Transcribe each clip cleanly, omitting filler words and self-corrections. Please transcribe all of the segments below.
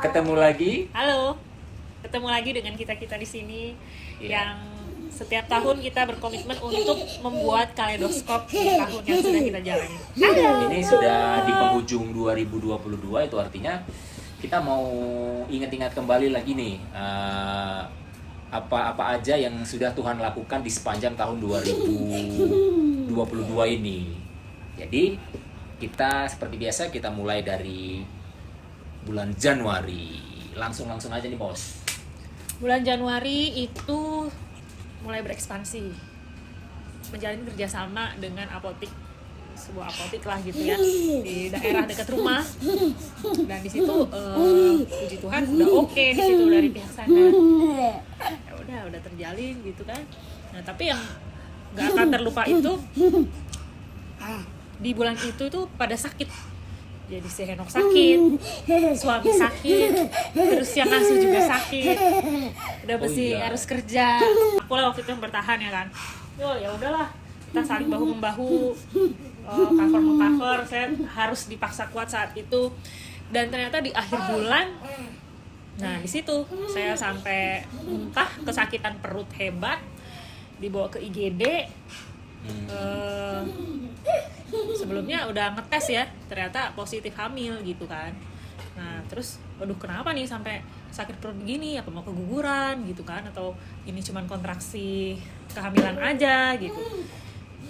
Ketemu lagi. Halo, ketemu lagi dengan kita di sini yang setiap tahun kita berkomitmen untuk membuat kaleidoskop di tahun yang sudah kita jalani. Ini sudah di penghujung 2022, itu artinya kita mau ingat-ingat kembali lagi nih apa-apa aja yang sudah Tuhan lakukan di sepanjang tahun 2022 ini. Jadi kita seperti biasa kita mulai dari bulan Januari. Langsung aja nih, Bos. Bulan Januari itu mulai berekspansi, menjalin kerjasama dengan apotik, sebuah apotik lah gitu ya, di daerah dekat rumah. Dan di situ puji Tuhan udah oke di situ dari pihak sana. Ya udah terjalin gitu kan. Nah tapi yang nggak akan terlupa itu di bulan itu tuh pada sakit. Jadi si Henok sakit, suami sakit, terus yang asuh juga sakit. Udah mesti harus kerja. Aku lah waktu itu yang bertahan ya kan. Ya udahlah, kita saling bahu membahu, cover mengcover. Saya harus dipaksa kuat saat itu. Dan ternyata di akhir bulan, nah di situ saya sampai muntah, kesakitan perut hebat, dibawa ke IGD. Sebelumnya udah ngetes ya, ternyata positif hamil gitu kan. Nah terus waduh kenapa nih sampai sakit perut begini, apa mau keguguran gitu kan, atau ini cuman kontraksi kehamilan aja gitu.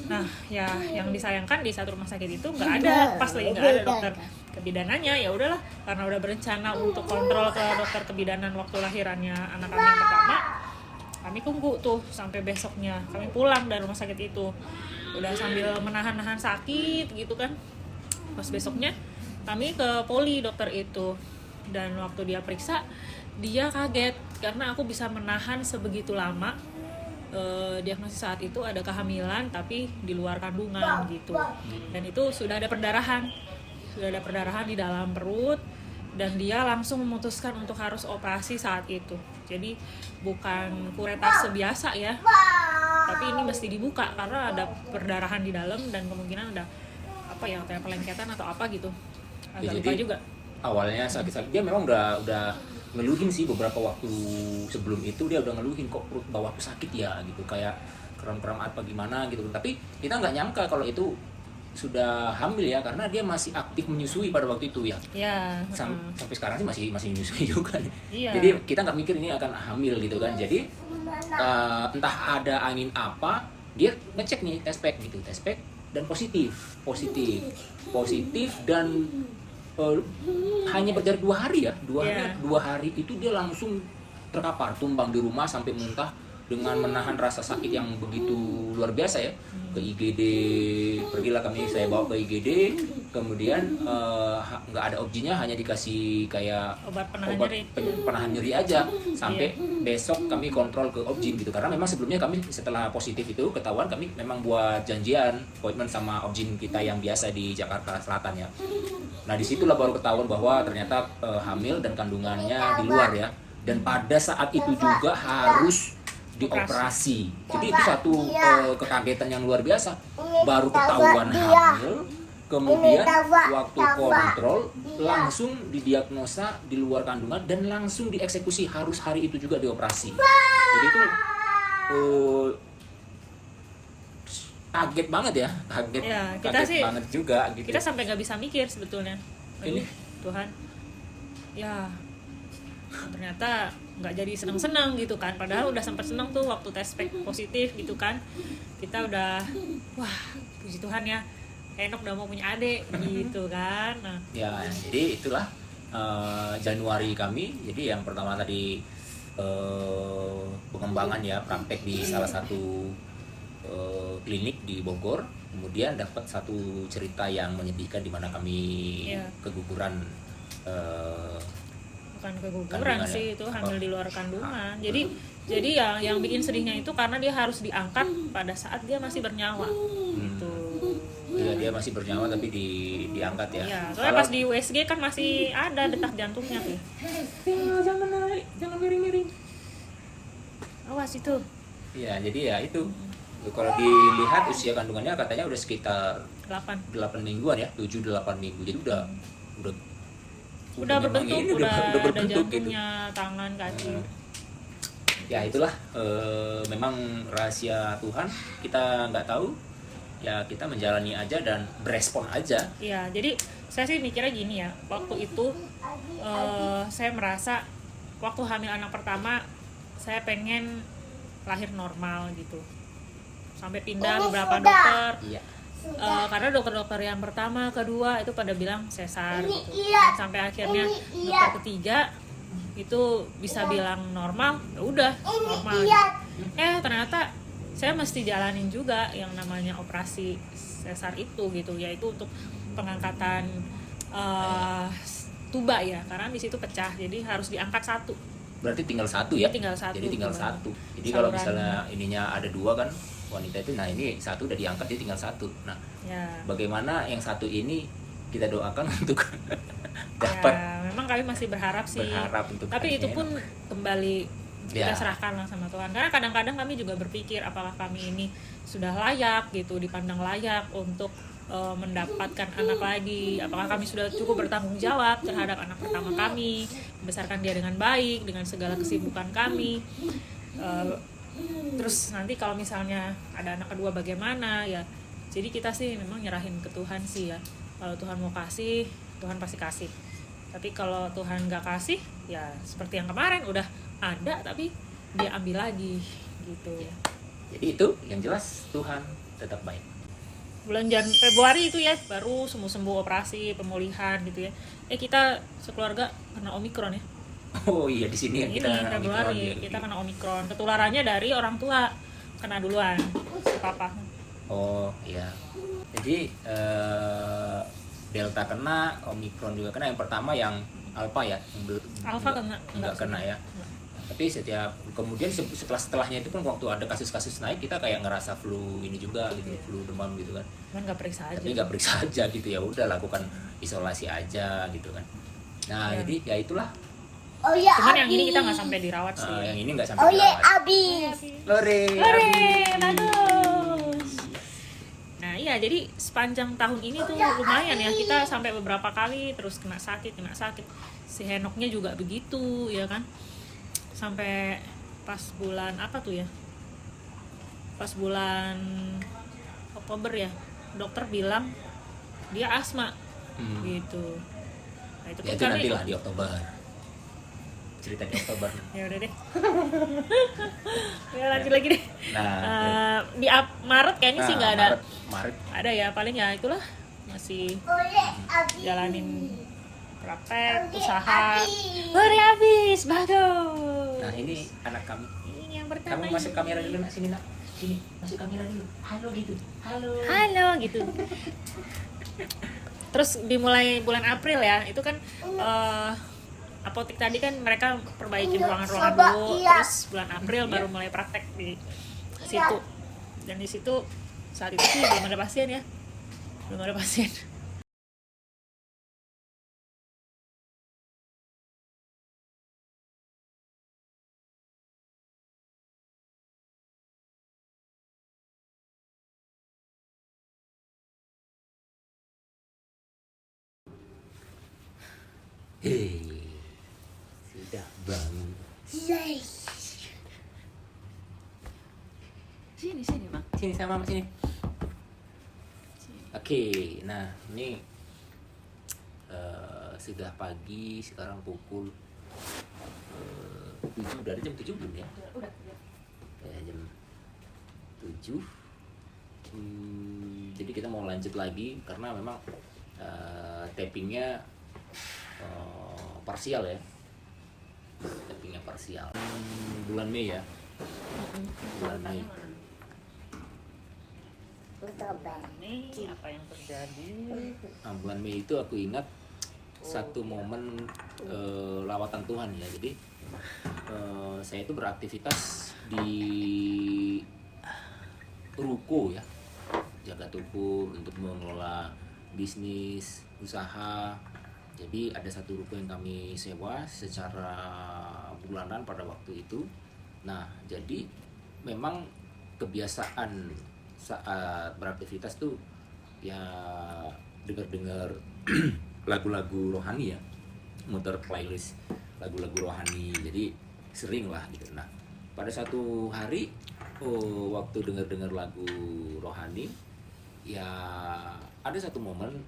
Nah ya yang disayangkan di satu rumah sakit itu nggak ada, pas lagi nggak ada dokter kebidanannya. Ya udahlah, karena udah berencana untuk kontrol ke dokter kebidanan waktu lahirannya anak kami yang pertama, kami tunggu tuh sampai besoknya kami pulang dari rumah sakit itu, udah sambil menahan sakit gitu kan. Pas besoknya kami ke poli dokter itu, dan waktu dia periksa dia kaget karena aku bisa menahan sebegitu lama. Diagnosis saat itu ada kehamilan tapi di luar kandungan gitu, dan itu sudah ada perdarahan di dalam perut, dan dia langsung memutuskan untuk harus operasi saat itu. Jadi bukan kuretase biasa ya, tapi ini mesti dibuka karena ada perdarahan di dalam dan kemungkinan ada apa ya, kayak pelengketan atau apa gitu. Agak lupa juga. Awalnya sakit-sakit dia memang udah ngeluhin sih beberapa waktu sebelum itu, dia udah ngeluhin kok perut bawahku sakit ya gitu, kayak kram-kram apa gimana gitu. Tapi kita nggak nyangka kalau itu sudah hamil ya, karena dia masih aktif menyusui pada waktu itu ya. Sampai sekarang sih masih menyusui juga. Jadi kita nggak mikir ini akan hamil gitu kan. Jadi entah ada angin apa, dia ngecek nih test pack dan positif dan hanya berjarak 2 hari ya. 2 hari itu dia langsung terkapar, tumbang di rumah sampai muntah dengan menahan rasa sakit yang begitu luar biasa ya. Ke IGD, pergilah saya bawa ke IGD, kemudian nggak ada objinnya, hanya dikasih kayak obat penahan nyeri aja sampai besok kami kontrol ke objin gitu. Karena memang sebelumnya kami setelah positif itu ketahuan, kami memang buat janjian appointment sama objin kita yang biasa di Jakarta Selatan ya. Nah disitulah baru ketahuan bahwa ternyata hamil dan kandungannya di luar ya, dan pada saat itu juga harus dioperasi. Jadi itu satu kekagetan yang luar biasa. Baru ketahuan hamil, kemudian waktu kontrol langsung didiagnosa di luar kandungan dan langsung dieksekusi, harus hari itu juga dioperasi. Jadi itu kaget banget ya, kaget banget juga gitu. Kita sampai nggak bisa mikir sebetulnya. Ini Tuhan, ya ternyata nggak jadi senang-senang gitu kan, padahal udah sempat senang tuh waktu tes pack positif gitu kan. Kita udah wah puji Tuhan ya, Henok udah mau punya adik gitu kan. Nah ya jadi itulah Januari kami. Jadi yang pertama tadi pengembangan ya, praktek di salah satu klinik di Bogor. Kemudian dapat satu cerita yang menyedihkan di mana kami keguguran. Bukan keguguran sih, itu hamil di luar kandungan. Jadi yang bikin sedihnya itu karena dia harus diangkat pada saat dia masih bernyawa. Gitu. Iya, dia masih bernyawa tapi diangkat ya. Iya, soalnya pas di USG kan masih ada detak jantungnya tuh. Jangan miring-miring. Awas itu. Iya, jadi ya itu. Kalau dilihat usia kandungannya katanya udah sekitar 8 mingguan ya, 7-8 minggu. Jadi udah udah memang berbentuk, ini udah ada berbentuk gitu. jantungnya, tangan, kaki. Ya itulah memang rahasia Tuhan, kita nggak tahu, ya kita menjalani aja dan berespon aja. Iya, jadi saya sih mikirnya gini ya, waktu itu saya merasa waktu hamil anak pertama saya pengen lahir normal gitu, sampai pindah beberapa dokter. Iya. Karena dokter-dokter yang pertama, kedua itu pada bilang sesar gitu. Dan sampai akhirnya dokter ketiga itu bisa bilang normal, ya udah normal. Ternyata saya mesti jalanin juga yang namanya operasi sesar itu gitu, yaitu untuk pengangkatan tuba ya, karena di situ pecah, jadi harus diangkat satu. Berarti tinggal satu ya? Tinggal satu. Jadi tinggal Gimana? satu. Jadi kalau Saluran. misalnya ininya ada dua kan wanita itu, nah ini satu udah diangkat, dia tinggal satu. Nah, Ya. bagaimana yang satu ini kita doakan untuk dapat Ya, memang kami masih berharap sih. berharap untuk Tapi itu anaknya pun enak. kembali kita Ya. serahkan lah sama Tuhan. Karena kadang-kadang kami juga berpikir apakah kami ini sudah layak gitu, dipandang layak untuk mendapatkan anak lagi. Apakah kami sudah cukup bertanggung jawab terhadap anak pertama kami, membesarkan dia dengan baik dengan segala kesibukan kami. Terus nanti kalau misalnya ada anak kedua bagaimana ya. Jadi kita sih memang nyerahin ke Tuhan sih ya. Kalau Tuhan mau kasih, Tuhan pasti kasih. Tapi kalau Tuhan nggak kasih, ya seperti yang kemarin udah ada tapi dia ambil lagi gitu. Jadi itu yang jelas Tuhan tetap baik. Bulan Februari itu ya baru sembuh operasi pemulihan gitu ya. Kita sekeluarga kena Omikron ya. Oh iya, di sini Ini kita Februari Omikron, kita kena Omikron. Ketularannya dari orang tua, kena duluan si papa. Oh iya. Jadi Delta kena, Omikron juga kena. Yang pertama yang Alpha ya, yang Alpha kena enggak kena ya. Tapi kemudian setelahnya itu pun waktu ada kasus-kasus naik, kita kayak ngerasa flu ini juga gitu, flu demam gitu kan. Cuman nggak periksa aja. Tapi nggak periksa aja gitu, ya udah lakukan isolasi aja gitu kan. Nah Ya. jadi ya itulah. Cuman yang ini kita nggak sampai dirawat sih. Yang ini nggak sampai dirawat. Abis. Lore, Bagus. Nah iya, jadi sepanjang tahun ini tuh lumayan ya, kita sampai beberapa kali terus kena sakit. Si Henoknya juga begitu ya kan. Sampai pas bulan apa tuh ya? Pas bulan Oktober ya, dokter bilang dia asma gitu. Nah itu Ya kan itu kami nantilah di Oktober. Cerita di Oktober. ya udah deh. Ya lanjut lagi deh. Nah, Di Maret kayaknya sih nggak ada. Maret. Ada ya, paling ya itulah masih jalanin praktek, usaha. Hari habis, bagus. Nah ini anak kami. Ini yang pertama. Kamu masuk kamera dulu nak, sini nak. Sini, masuk kamera dulu. Halo gitu. Halo gitu. Terus dimulai bulan April ya, itu kan apotek tadi kan mereka perbaikin ruangan-ruangan dulu. Terus bulan April baru mulai praktek di situ. Dan di situ saat itu sih belum ada pasien ya. Belum ada pasien. Hei, sudah bangun. Sini Bang. Sini sama mama sini. Oke, nah ini sudah pagi, sekarang pukul 7, dari jam 7 belum ya? Udah. Ya, jam 7. Jadi kita mau lanjut lagi karena memang tappingnya parsial ya. Tappingnya parsial. Bulan Mei ya. Bulan Mei. Ini apa yang terjadi? Nah, bulan Mei itu aku ingat satu momen lawatan Tuhan ya. Jadi saya itu beraktivitas di ruko ya, jaga toko untuk mengelola bisnis usaha. Jadi ada satu ruko yang kami sewa secara bulanan pada waktu itu. Nah jadi memang kebiasaan saat beraktivitas tuh ya dengar-dengar lagu-lagu rohani ya. muter playlist lagu-lagu rohani, jadi sering lah gitu. Nah pada satu hari waktu dengar lagu rohani ya, ada satu momen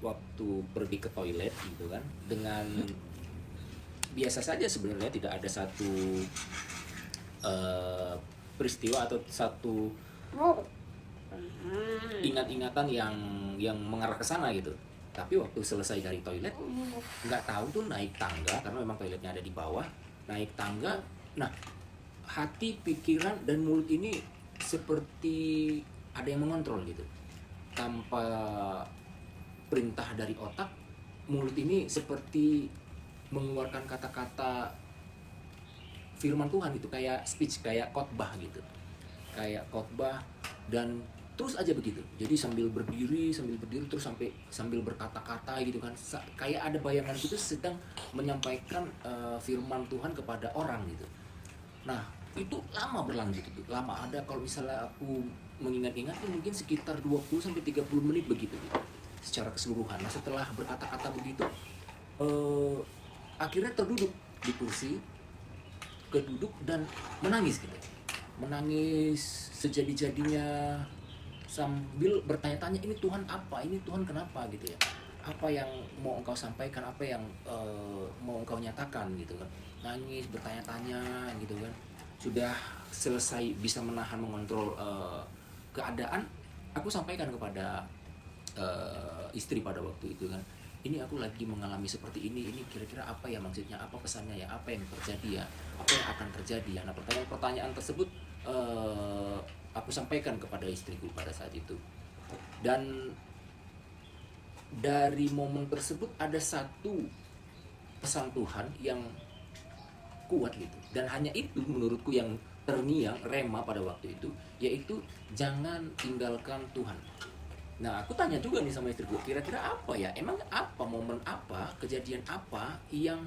waktu pergi ke toilet gitu kan, dengan biasa saja sebenarnya, tidak ada satu peristiwa atau satu ingat-ingatan yang mengarah ke sana gitu. Tapi waktu selesai dari toilet, nggak tahu tuh naik tangga, karena memang toiletnya ada di bawah, naik tangga. Nah hati, pikiran, dan mulut ini seperti ada yang mengontrol gitu. Tanpa perintah dari otak, mulut ini seperti mengeluarkan kata-kata firman Tuhan gitu, kayak speech, kayak khotbah gitu. Kayak khotbah, dan terus aja begitu. Jadi sambil berdiri terus sambil berkata-kata gitu kan. Kayak ada bayangan gitu sedang menyampaikan firman Tuhan kepada orang gitu. Nah, itu lama berlanjut itu. Lama, ada kalau misalnya aku mengingat-ingat mungkin sekitar 20 sampai 30 menit begitu gitu, secara keseluruhan. Nah, setelah berkata-kata begitu, akhirnya terduduk di kursi, keduduk dan menangis gitu. Menangis sejadi-jadinya sambil bertanya-tanya, ini Tuhan apa? Ini Tuhan kenapa gitu ya? Apa yang mau engkau sampaikan? Apa yang mau engkau nyatakan gitu kan? Nangis, bertanya-tanya gitu kan. Sudah selesai bisa menahan, mengontrol keadaan, aku sampaikan kepada istri pada waktu itu kan, ini aku lagi mengalami seperti ini kira-kira apa ya maksudnya, apa pesannya ya, apa yang terjadi ya, apa yang akan terjadi ya. Nah pertanyaan tersebut aku sampaikan kepada istriku pada saat itu. Dan dari momen tersebut ada satu pesan Tuhan yang kuat gitu, dan hanya itu menurutku yang terngiang rema pada waktu itu, yaitu jangan tinggalkan Tuhan. Nah aku tanya juga nih sama istriku, kira-kira apa ya, emang apa, momen apa, kejadian apa yang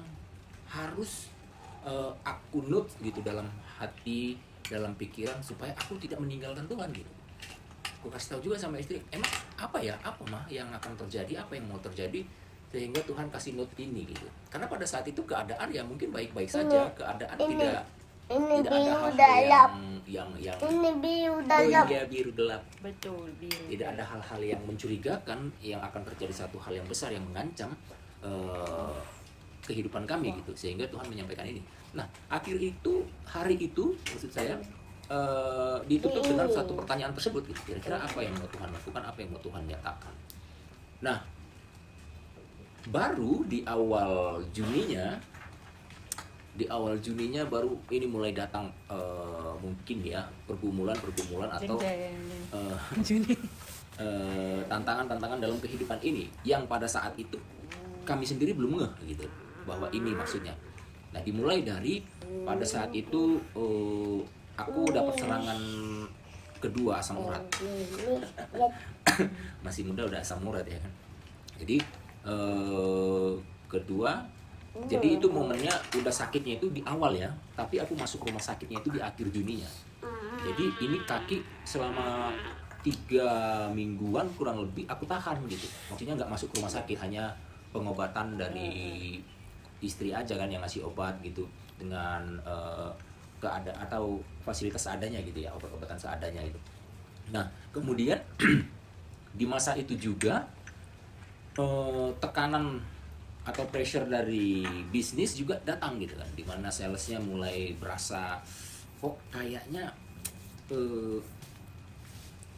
harus aku note gitu dalam hati, dalam pikiran, supaya aku tidak meninggalkan Tuhan gitu. Aku kasih tahu juga sama istri, emang apa ya, apa mah yang akan terjadi, apa yang mau terjadi sehingga Tuhan kasih note ini gitu. Karena pada saat itu keadaan ya mungkin baik-baik saja, keadaan tidak ada hal-hal yang ini biru oh dalam. iya, biru gelap. Betul, biru. Tidak ada hal-hal yang mencurigakan yang akan terjadi, satu hal yang besar yang mengancam kehidupan kami gitu, sehingga Tuhan menyampaikan ini. Nah akhir itu, hari itu maksud saya ditutup dengan satu pertanyaan tersebut gitu. Kira-kira apa yang mau Tuhan lakukan, apa yang mau Tuhan nyatakan. Nah baru di awal Juninya baru ini mulai datang mungkin ya pergumulan atau tantangan dalam kehidupan ini, yang pada saat itu kami sendiri belum ngeh gitu bahwa ini maksudnya. Nah dimulai dari pada saat itu aku dapat serangan kedua asam urat. Masih muda udah asam urat ya kan. Jadi kedua, jadi itu momennya udah sakitnya itu di awal ya, tapi aku masuk rumah sakitnya itu di akhir Juninya. Jadi ini kaki selama 3 mingguan kurang lebih aku tahan gitu, maksudnya nggak masuk rumah sakit, hanya pengobatan dari istri aja kan yang ngasih obat gitu, dengan keadaan atau fasilitas seadanya gitu ya, obat-obatan seadanya itu. Nah kemudian di masa itu juga tekanan atau pressure dari bisnis juga datang gitu kan, dimana salesnya mulai berasa kok kayaknya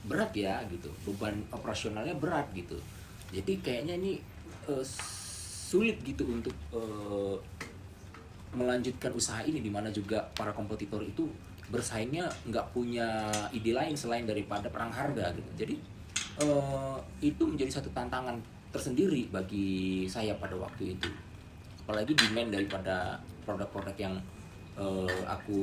berat ya gitu, beban operasionalnya berat gitu, jadi kayaknya ini sulit gitu untuk melanjutkan usaha ini, dimana juga para kompetitor itu bersaingnya nggak punya ide lain selain daripada perang harga gitu. Jadi itu menjadi satu tantangan tersendiri bagi saya pada waktu itu, apalagi demand daripada produk-produk yang aku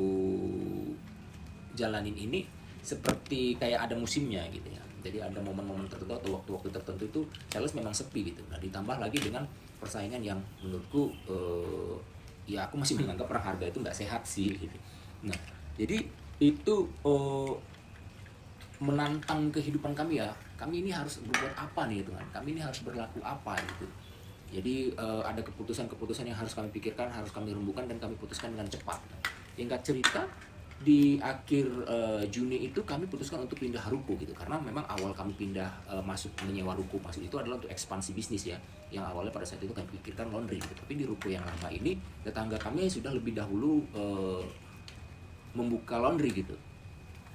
jalanin ini seperti kayak ada musimnya gitu ya. Jadi ada momen-momen tertentu atau waktu-waktu tertentu itu sales memang sepi gitu. Nah ditambah lagi dengan persaingan yang menurutku ya aku masih menganggap perang harga itu nggak sehat sih gitu. Nah jadi itu menantang kehidupan kami ya. Kami ini harus berbuat apa nih Tuhan? Kami ini harus berlaku apa gitu? Jadi ada keputusan-keputusan yang harus kami pikirkan, harus kami rembukan dan kami putuskan dengan cepat. Singkat cerita, di akhir Juni itu kami putuskan untuk pindah ruko gitu, karena memang awal kami pindah masuk menyewa ruko masuk itu adalah untuk ekspansi bisnis ya. Yang awalnya pada saat itu kami pikirkan laundry gitu. Tapi di ruko yang lama ini tetangga kami sudah lebih dahulu membuka laundry gitu.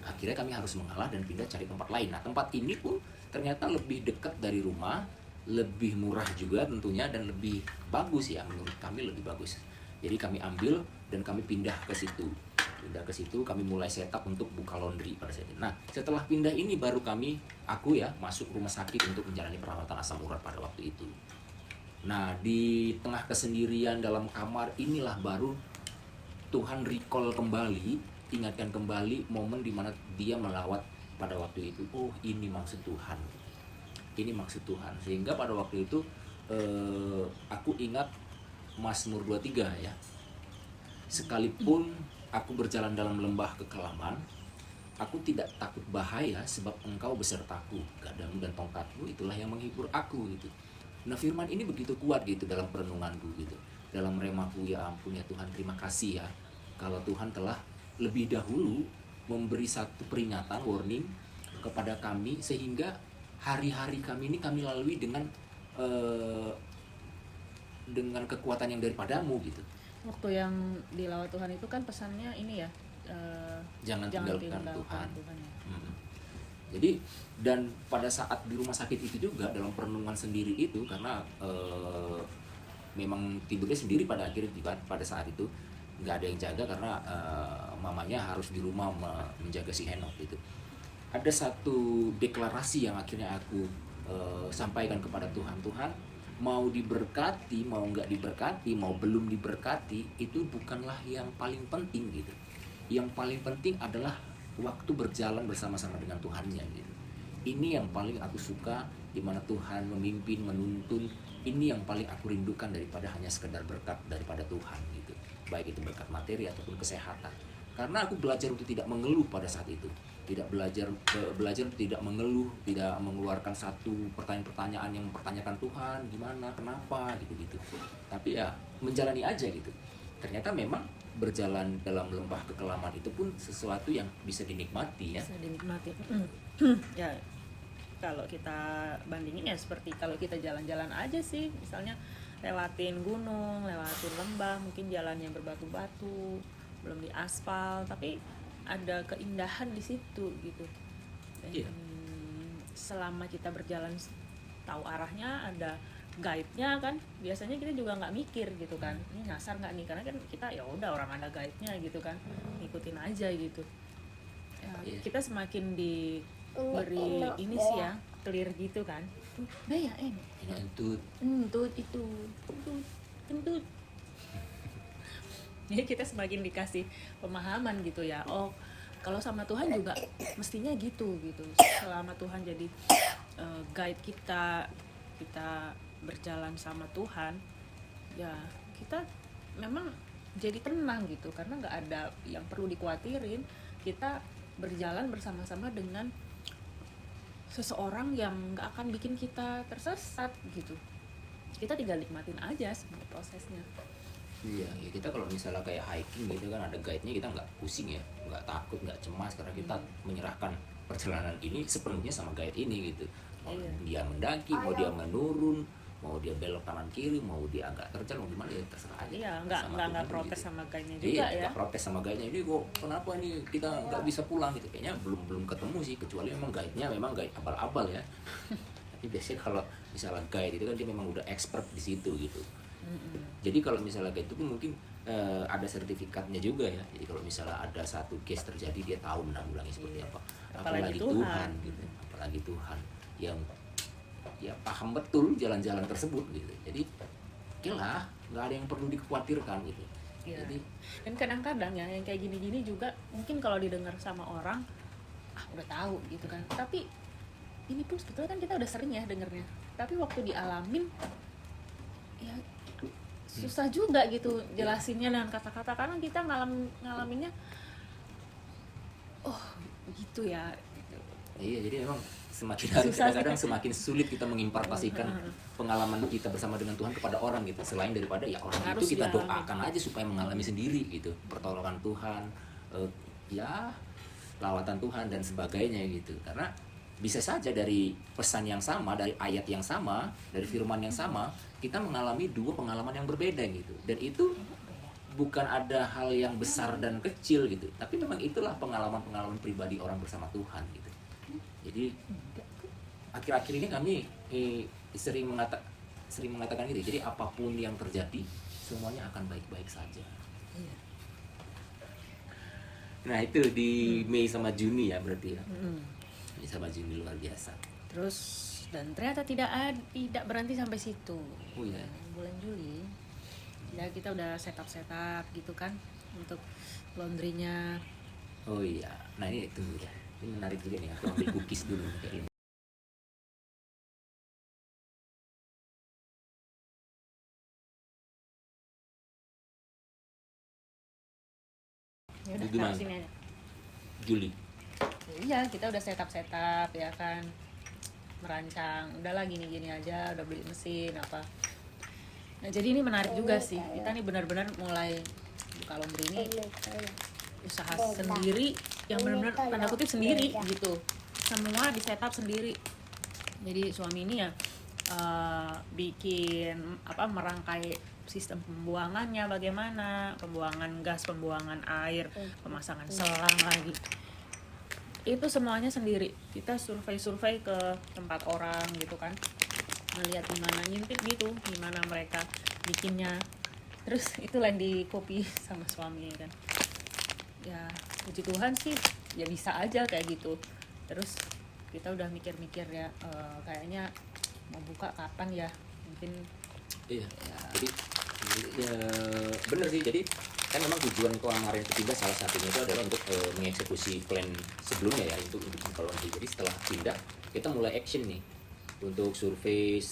Akhirnya kami harus mengalah dan pindah cari tempat lain. Nah, tempat ini pun ternyata lebih dekat dari rumah, lebih murah juga tentunya, dan lebih bagus ya, menurut kami lebih bagus. Jadi kami ambil dan kami pindah ke situ. Kami mulai setup untuk buka laundry pada saat itu. Nah, setelah pindah ini baru aku masuk rumah sakit untuk menjalani perawatan asam urat pada waktu itu. Nah, di tengah kesendirian dalam kamar inilah baru Tuhan recall kembali, ingatkan kembali momen dimana dia melawat pada waktu itu. Oh, ini maksud Tuhan. Ini maksud Tuhan. Sehingga pada waktu itu aku ingat Mazmur 23 ya. Sekalipun aku berjalan dalam lembah kekelaman, aku tidak takut bahaya sebab Engkau besertaku. Gadamu dan tongkatmu itulah yang menghibur aku gitu. Nah, firman ini begitu kuat gitu dalam perenunganku gitu. Dalam remaku, ya ampun ya Tuhan, terima kasih ya. Kalau Tuhan telah lebih dahulu memberi satu peringatan, warning kepada kami, sehingga hari-hari kami ini kami lalui dengan kekuatan yang daripadamu gitu. Waktu yang dilawat Tuhan itu kan pesannya ini ya, jangan tinggalkan Tuhan. Ya. Jadi, dan pada saat di rumah sakit itu juga dalam perenungan sendiri itu, karena memang tidurnya sendiri pada akhirnya pada saat itu, nggak ada yang jaga karena mamanya harus di rumah menjaga si Henok gitu. Ada satu deklarasi yang akhirnya aku sampaikan kepada Tuhan. Tuhan, mau diberkati, mau nggak diberkati, mau belum diberkati, itu bukanlah yang paling penting gitu. Yang paling penting adalah waktu berjalan bersama-sama dengan Tuhannya gitu. Ini yang paling aku suka, di mana Tuhan memimpin, menuntun. Ini yang paling aku rindukan daripada hanya sekedar berkat daripada Tuhan gitu. Baik itu berkat materi ataupun kesehatan. Karena aku belajar untuk tidak mengeluh pada saat itu. Belajar untuk tidak mengeluh, tidak mengeluarkan satu pertanyaan-pertanyaan yang mempertanyakan Tuhan, gimana, kenapa, gitu-gitu. Tapi ya menjalani aja gitu. Ternyata memang berjalan dalam lembah kekelaman itu pun sesuatu yang bisa dinikmati ya. Bisa dinikmati. Ya, kalau kita bandingin ya seperti kalau kita jalan-jalan aja sih, misalnya lewatin gunung, lewatin lembah, mungkin jalannya berbatu-batu, belum diaspal, tapi ada keindahan di situ gitu. Iya. Selama kita berjalan tahu arahnya, ada guide-nya kan, biasanya kita juga nggak mikir gitu kan, ini nyasar nggak nih, karena kan kita ya udah orang ada guide-nya gitu kan, ngikutin aja gitu ya. Kita semakin diberi ini sih ya, clear gitu kan. Ya entut jadi kita semakin dikasih pemahaman gitu ya. Oh, kalau sama Tuhan juga mestinya gitu. Selama Tuhan jadi guide kita berjalan sama Tuhan, ya kita memang jadi tenang gitu, karena nggak ada yang perlu dikhawatirin. Kita berjalan bersama-sama dengan seseorang yang nggak akan bikin kita tersesat gitu. Kita tinggal nikmatin aja semua prosesnya. Iya, ya kita kalau misalnya kayak hiking gitu kan ada guide-nya, kita nggak pusing ya, nggak takut, nggak cemas, karena kita menyerahkan perjalanan ini sepenuhnya sama guide ini gitu. Mau dia mendaki, mau dia menurun, mau dia belok kanan kiri, mau dia agak terjal, mau gimana ya terserah aja. Iya, nggak protes gitu. Sama guide-nya juga iya, ya. Nggak protes sama guide-nya, ini kok kenapa nih kita nggak bisa pulang gitu. Kayaknya belum ketemu sih, kecuali memang guide-nya memang guide abal-abal ya. Tapi biasanya kalau misalnya guide itu kan dia memang udah expert di situ gitu. Jadi kalau misalnya kayak itu pun mungkin ada sertifikatnya juga ya. Jadi kalau misalnya ada satu case terjadi, dia tahu menanggulangi seperti apa. Apalagi Tuhan gitu. Apalagi Tuhan yang ya paham betul jalan-jalan tersebut gitu. Jadi okelah, nggak ada yang perlu dikhawatirkan gitu. Ya. Jadi, dan kadang-kadang ya yang kayak gini-gini juga mungkin kalau didengar sama orang udah tahu gitu kan. Tapi ini pun sebetulnya kan kita udah sering ya dengernya. Tapi waktu dialamin ya susah juga gitu jelasinnya dengan kata-kata, karena kita ngalaminnya oh gitu ya gitu. Iya, jadi memang semakin hari Susah sih. kadang-kadang semakin sulit kita mengimpartasikan pengalaman kita bersama dengan Tuhan kepada orang gitu. Selain daripada ya orang Harus itu kita dialami. doakan aja supaya mengalami sendiri gitu, pertolongan Tuhan, ya lawatan Tuhan dan sebagainya gitu. Karena bisa saja dari pesan yang sama, dari ayat yang sama, dari firman yang sama, kita mengalami dua pengalaman yang berbeda gitu. Dan itu bukan ada hal yang besar dan kecil gitu, tapi memang itulah pengalaman-pengalaman pribadi orang bersama Tuhan gitu. Jadi akhir-akhir ini kami sering mengatakan gitu. Jadi apapun yang terjadi, semuanya akan baik-baik saja. Iya. Nah itu di Mei sama Juni ya berarti ya. Mm. Mei sama Juni luar biasa. Terus dan ternyata tidak berhenti sampai situ. Oh ya. Bulan Juli ya kita udah setup gitu kan untuk laundrynya. Oh iya. Nah ini tunggu ya. Ini menarik juga nih. Aku ambil cookies dulu kayak ini. Ya udah Gimana? taruh sini aja. Juli. Iya, kita udah setup ya kan, merancang, udahlah gini-gini aja, udah beli mesin apa. Nah jadi ini menarik juga sih, kita nih benar-benar mulai buka laundry ini usaha sendiri, yang benar-benar tanda kutip sendiri gitu, semua di setup sendiri. Jadi suami ini ya bikin merangkai sistem pembuangannya, bagaimana pembuangan gas, pembuangan air, pemasangan selang lagi, itu semuanya sendiri. Kita survei ke tempat orang gitu kan, ngeliat gimana nyintip gitu, gimana mereka bikinnya, terus itulah di copy sama suami kan. Ya puji Tuhan sih ya bisa aja kayak gitu. Terus kita udah mikir-mikir ya, kayaknya mau buka kapan ya, mungkin Iya. Ya. Jadi ya, bener sih. Jadi kan memang tujuan kemarin ketiga salah satunya itu adalah untuk mengeksekusi plan sebelumnya ya, itu untuk buka laundry. Jadi setelah pindah kita mulai action nih untuk survei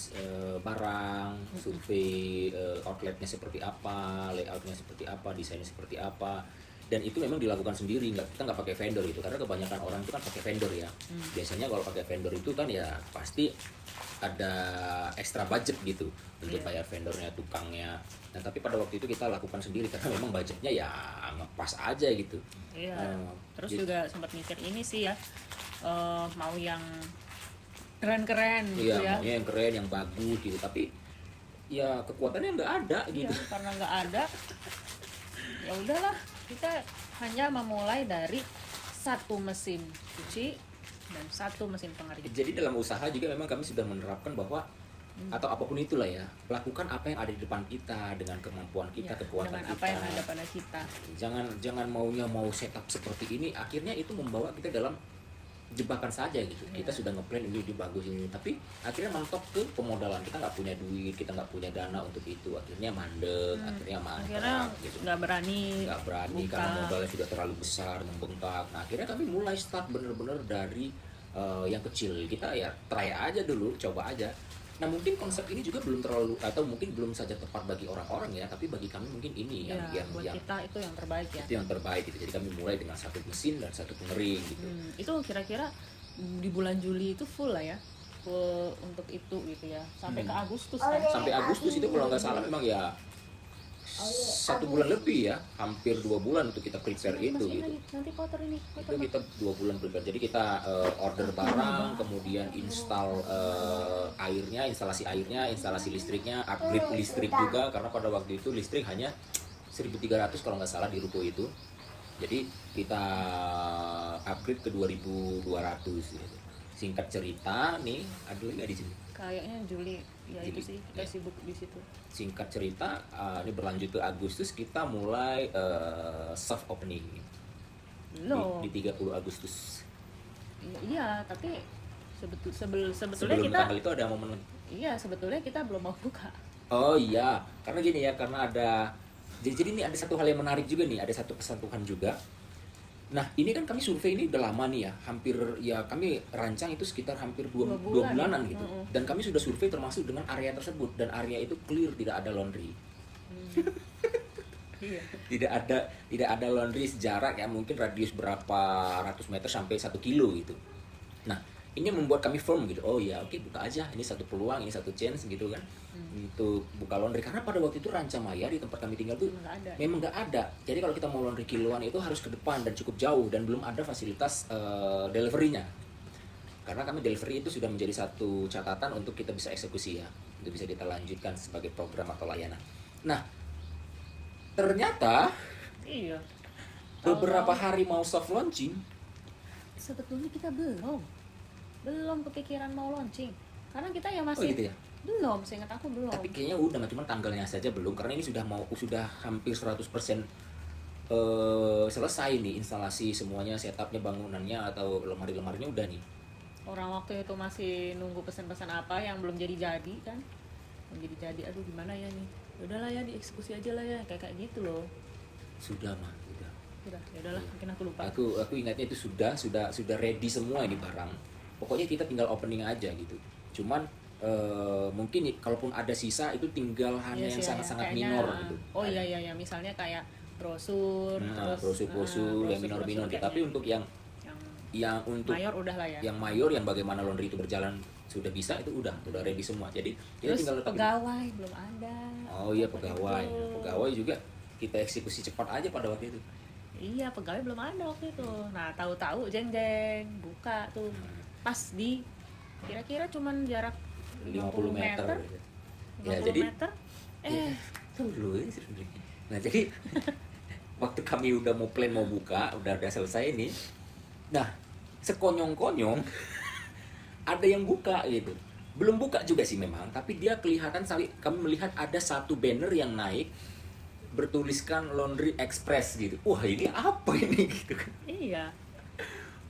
barang, survei outletnya seperti apa, layoutnya seperti apa, desainnya seperti apa. Dan itu memang dilakukan sendiri, kita nggak pakai vendor itu, karena kebanyakan orang itu kan pakai vendor ya. Biasanya kalau pakai vendor itu kan ya pasti ada extra budget gitu untuk bayar vendornya, tukangnya. Nah tapi pada waktu itu kita lakukan sendiri karena memang budgetnya ya ngepas aja gitu. iya. Terus gitu. juga sempat mikir ini sih ya, mau yang keren-keren gitu Iya, ya. maunya yang keren, yang bagus gitu. Tapi ya kekuatannya nggak ada gitu. Iya, karena nggak ada, ya udahlah, kita hanya memulai dari satu mesin cuci dan satu mesin pengering. Jadi dalam usaha juga memang kami sudah menerapkan bahwa atau apapun itulah ya, lakukan apa yang ada di depan kita dengan kemampuan kita, Ya, kekuatan dengan kita. apa yang ada pada kita. Jangan mau setup seperti ini, akhirnya itu membawa kita dalam jebakan saja gitu. Kita sudah ngeplan ini bagus ini, tapi akhirnya mentok ke pemodalan. Kita nggak punya duit, kita nggak punya dana untuk itu. Akhirnya mandek, akhirnya Akhirnya mangkrak gitu. nggak berani buka. Karena modalnya sudah terlalu besar, membengkak. Nah akhirnya kami mulai start bener-bener dari yang kecil. Kita ya try aja dulu, coba aja. Nah mungkin konsep ini juga belum terlalu, atau mungkin belum saja tepat bagi orang-orang ya, tapi bagi kami mungkin ini Ya, yang buat kita itu yang terbaik ya. itu yang terbaik gitu. Jadi kami mulai dengan satu mesin dan satu pengering gitu. Itu kira-kira di bulan Juli itu full lah ya, full untuk itu gitu ya, sampai ke Agustus kan. Sampai Agustus itu kalau nggak salah memang ya 1 bulan lebih ya, hampir 2 bulan untuk kita prepare itu Masukin gitu. lagi, nanti kotor ini, Itu kotor. kita 2 bulan prepare. Jadi kita order barang, kemudian install airnya, instalasi airnya, instalasi listriknya, upgrade listrik juga, karena pada waktu itu listrik hanya 1.300 kalau nggak salah di ruko itu. Jadi kita upgrade ke 2.200 gitu. Singkat cerita nih, ada lagi nggak di sini? Kayaknya Juli ya, itu Juli, sih kita ya. sibuk di situ. Singkat cerita, ini berlanjut ke Agustus, kita mulai soft opening Loh, di 30 Agustus. iya, tapi sebetulnya Sebelum kita tanggal itu ada momen. sebetulnya kita belum mau buka. Oh iya, karena gini ya, karena ada jadi ini ada satu hal yang menarik juga nih, ada satu pesan Tuhan juga. Nah, ini kan kami survei ini udah lama nih ya, hampir ya kami rancang itu sekitar hampir dua bulanan gitu. Dan kami sudah survei termasuk dengan area tersebut, dan area itu clear, tidak ada laundry. Iya. Tidak ada laundry sejarak ya, mungkin radius berapa ratus meter sampai 1 kilo gitu. Nah, ini membuat kami firm gitu. Oh ya, oke, buka aja. Ini satu peluang, ini satu chance gitu kan. Untuk buka laundry, karena pada waktu itu Ranca Maya di tempat kami tinggal tuh Nggak ada. memang nggak ada. Jadi kalau kita mau laundry kiloan itu harus ke depan dan cukup jauh, dan belum ada fasilitas delivery-nya. Karena kami delivery itu sudah menjadi satu catatan untuk kita bisa eksekusi ya, itu bisa kita lanjutkan sebagai program atau layanan. Nah, ternyata Iya. beberapa hari mau soft launching, Sebetulnya kita belum kepikiran mau launching, karena kita ya oh masih gitu ya. belum, seingat aku belum. Tapi kayaknya udah, cuma tanggalnya saja belum, karena ini sudah hampir 100% selesai nih instalasi semuanya, setupnya, bangunannya atau lemari-lemarinya udah nih. Orang waktu itu masih nunggu pesan-pesan apa yang belum jadi kan, belum jadi. Aduh gimana ya nih, udahlah ya dieksekusi aja lah ya, kayak gitu loh. Sudah mah, udah. Udah, ya udahlah, mungkin aku lupa. Aku ingatnya itu sudah ready semua ini barang. Pokoknya kita tinggal opening aja gitu. Cuman mungkin kalaupun ada sisa itu tinggal hanya Iya yang sih, sangat-sangat kayaknya, minor gitu. Oh iya, misalnya kayak brosur, Nah, terus brosur yang minor-minor. brosur Tapi kayaknya. untuk yang untuk Mayor udah lah ya. yang mayor, yang bagaimana laundry itu berjalan sudah bisa, itu udah ready semua. Jadi kita Terus tinggal letak. pegawai belum ada. Oh iya, pegawai. Gitu. Pegawai juga kita eksekusi cepat aja pada waktu itu. Iya, pegawai belum ada waktu itu. Nah, tahu-tahu jeng buka tuh pas di kira-kira cuman jarak 50 meter. Gitu. 50 Ya, jadi meter. tunggu dulu ini sebenarnya. Nah, jadi waktu kami udah mau plan mau buka, udah selesai nih. Nah, sekonyong-konyong ada yang buka gitu. Belum buka juga sih memang, tapi dia kelihatan kami melihat ada satu banner yang naik bertuliskan Laundry Express gitu. Wah, ini apa ini gitu kan. Iya.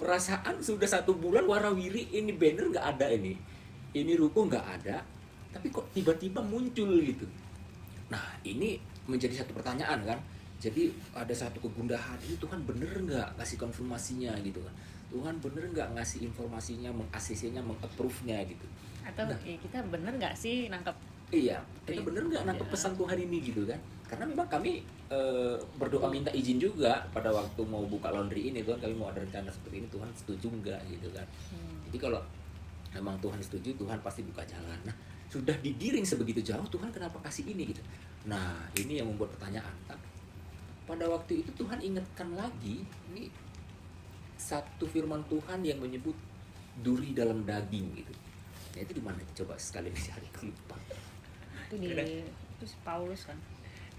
Perasaan sudah 1 bulan warawiri ini banner nggak ada ini ruko nggak ada, tapi kok tiba-tiba muncul gitu. Nah, ini menjadi satu pertanyaan kan. Jadi ada satu kegundahan, ini Tuhan bener nggak ngasih konfirmasinya gitu kan. Tuhan bener nggak ngasih informasinya, meng-ACC-nya, meng-approve-nya gitu. Atau Nah, kita bener nggak sih nangkep? iya, kita bener nggak nangkep Iya. pesan Tuhan ini gitu kan. Karena memang kami berdoa minta izin juga pada waktu mau buka laundry ini, Tuhan kami mau ada rencana seperti ini, Tuhan setuju nggak gitu kan. Jadi kalau memang Tuhan setuju, Tuhan pasti buka jalan. Nah, sudah digiring sebegitu jauh, Tuhan kenapa kasih ini gitu. Nah, ini yang membuat pertanyaan. Tapi pada waktu itu Tuhan ingatkan lagi, ini satu firman Tuhan yang menyebut duri dalam daging gitu. Nah, itu di mana? Coba sekali dicari, aku lupa. Itu di itu si Paulus kan.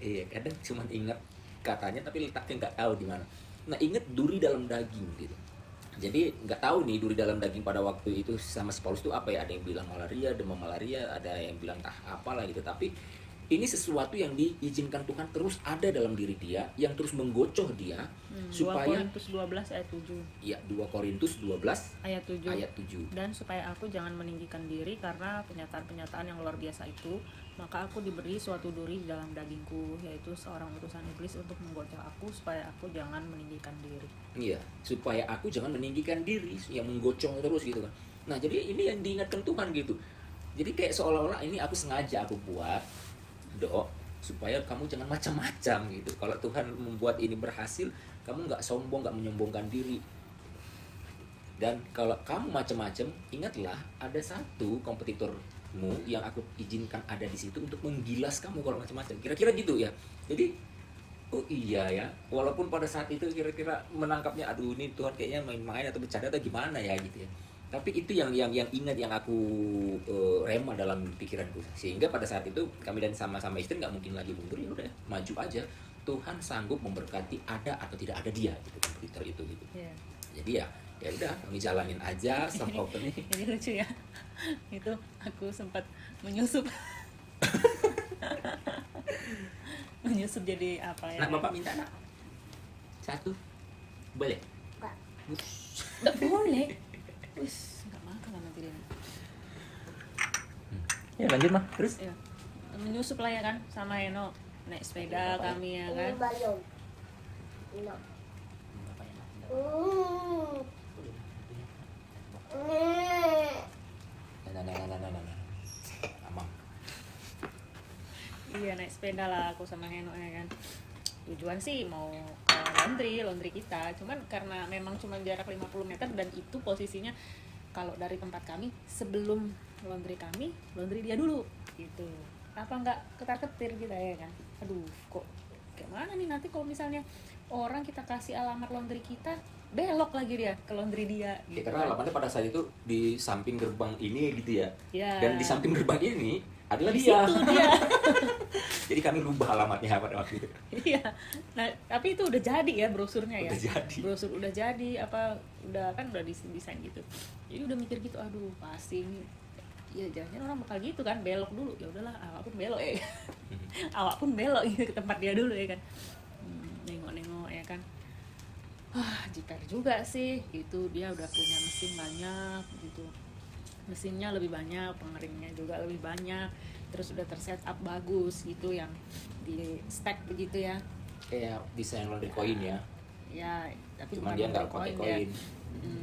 Iya, kadang cuma ingat katanya tapi letaknya nggak tahu di mana. Nah, ingat duri dalam daging gitu. Jadi nggak tahu nih duri dalam daging pada waktu itu sama si Paulus itu apa ya? Ada yang bilang malaria, demam malaria, ada yang bilang apalah gitu. Tapi ini sesuatu yang diizinkan Tuhan terus ada dalam diri dia, yang terus menggocoh dia 2 supaya Korintus 12 ayat 7. ya 2 Korintus 12 Ayat 7. ayat 7. Dan supaya aku jangan meninggikan diri karena penyataan-penyataan yang luar biasa itu, maka aku diberi suatu duri dalam dagingku, yaitu seorang utusan iblis untuk menggoceh aku supaya aku jangan meninggikan diri. Iya, supaya aku jangan meninggikan diri, yang menggocong terus gitu kan. Nah, jadi ini yang diingatkan Tuhan gitu. Jadi kayak seolah-olah ini aku sengaja aku buat supaya kamu jangan macam-macam gitu. Kalau Tuhan membuat ini berhasil, kamu nggak sombong, nggak menyombongkan diri. Dan kalau kamu macam-macam, ingatlah ada satu kompetitormu yang aku izinkan ada di situ untuk menggilas kamu kalau macam-macam. Kira-kira gitu ya. Jadi, oh iya ya. Walaupun pada saat itu kira-kira menangkapnya, aduh ini Tuhan kayaknya main-main atau bercanda atau gimana ya gitu ya. Tapi itu yang ingat, yang aku rema dalam pikiranku, sehingga pada saat itu kami dan sama-sama istri nggak mungkin lagi mundur, ya udah maju aja. Tuhan sanggup memberkati ada atau tidak ada dia gitu, kompetitor itu gitu. Yeah. Jadi ya udah kami jalanin aja soft opening. Ini lucu ya. Itu aku sempat menyusup. Menyusup jadi apa ya? Nah, Bapak minta nak satu, boleh? Nggak boleh. Wis, nggak makan lah nanti dia. Ya lanjut mah terus. Ya. Menyusup lah ya kan sama Eno, naik sepeda kami ya kan. Balon. No. Nah. Amang. Iya, naik sepeda lah aku sama Eno ya kan. Tujuan sih mau ke laundry kita, cuman karena memang cuma jarak 50 meter dan itu posisinya kalau dari tempat kami sebelum laundry kami, laundry dia dulu gitu. Apa nggak ketar-ketir kita ya kan? Aduh, kok kayak mana nih nanti kalau misalnya orang kita kasih alamat laundry kita, belok lagi dia ke laundry dia Ya, gitu. karena alamatnya pada saat itu di samping gerbang ini gitu ya. Ya. Dan di samping gerbang ini adalah Di dia. situ dia. Jadi kami rubah alamatnya pada waktu itu. Iya. Nah, tapi itu udah jadi ya brosurnya ya. Udah jadi. Brosur udah jadi, udah desain gitu. Jadi udah mikir gitu, aduh pasti ini ya jangan orang bakal gitu kan, belok dulu. Ya udahlah, awak pun belok ya. Awak pun belok gitu ke tempat dia dulu ya kan. Nengok-nengok ya kan. Jiper juga sih. Itu dia udah punya mesin banyak gitu. Mesinnya lebih banyak, pengeringnya juga lebih banyak. Terus udah terset up bagus gitu, yang di stack begitu ya. Kayak desain laundry koin ya. Ya, tapi Cuman bukan dia nggak laundry pakai coin ya. koin.